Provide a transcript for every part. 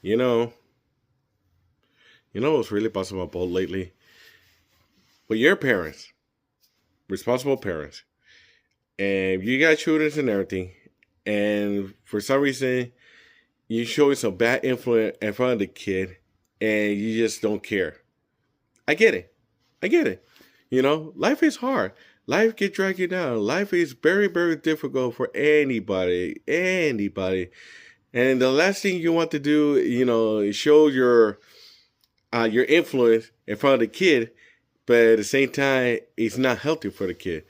You know, you know what's really busting my boat lately? But your parents, responsible parents, and you got children and everything, and for some reason you showing some bad influence in front of the kid, and you just don't care. I get it. I get it. Life is hard. Life can drag you down. Life is very, very difficult for anybody. Anybody. And the last thing you want to do, is show your influence in front of the kid, but at the same time, it's not healthy for the kid.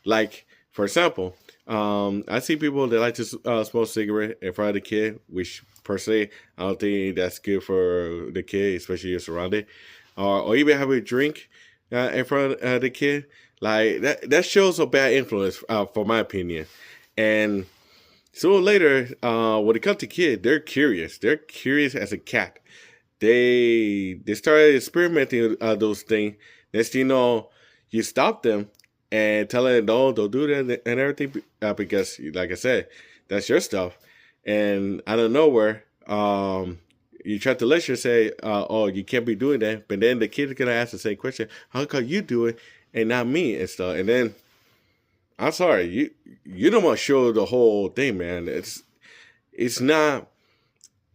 Like, for example, I see people that like to smoke cigarette in front of the kid, which personally I don't think that's good for the kid, especially your surrounding, or even have a drink in front of the kid. Like that shows a bad influence, for my opinion. And sooner or later, when it comes to kids, they're curious. They're curious as a cat. They started experimenting with those things. Next thing you know, you stop them and tell them no, don't do that and everything, because, like I said, that's your stuff. And out of nowhere, you try to lecture, say, "Oh, you can't be doing that," but then the kid is gonna ask the same question: "How come you do it and not me?" and stuff. And then I'm sorry, you don't want to show the whole thing, man. It's not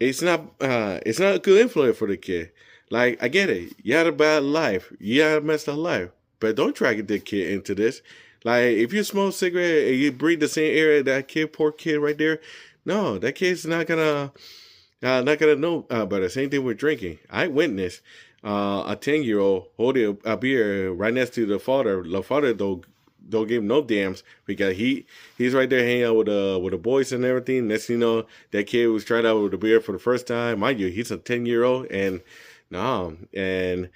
it's not a good influence for the kid. Like, I get it. You had a bad life. You had a messed up life. But don't drag the kid into this. Like, if you smoke cigarette and you breathe the same air that kid, poor kid right there, no, that kid's not gonna know better. Same thing with drinking. I witnessed a 10-year old holding a beer right next to the father. The father don't give no damns because he's right there hanging out with the boys and everything. Next thing you know, that kid was trying out with the beer for the first time. Mind you, he's a 10-year-old, and no, and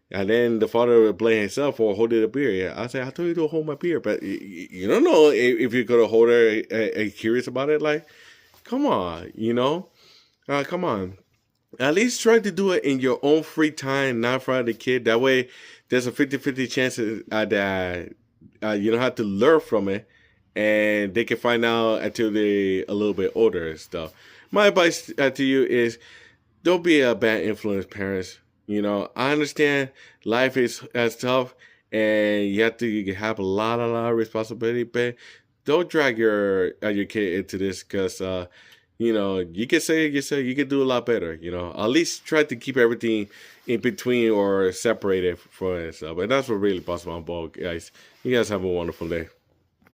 then the father would blame himself for holding the beer. Yeah, I said, I told you to hold my beer, but you don't know if you're gonna hold her curious about it. Like, come on, come on. At least try to do it in your own free time, not in front of the kid. That way, there's a 50-50 chance that you don't have to learn from it, and they can find out until they a little bit older and stuff. My advice to you is don't be a bad influence, parents. I understand life is tough, and you have to have a lot of responsibility, but don't drag your kid into this because you can say you can do a lot better. At least try to keep everything in between or separated from itself. And that's what really busted my ball, guys. You guys have a wonderful day.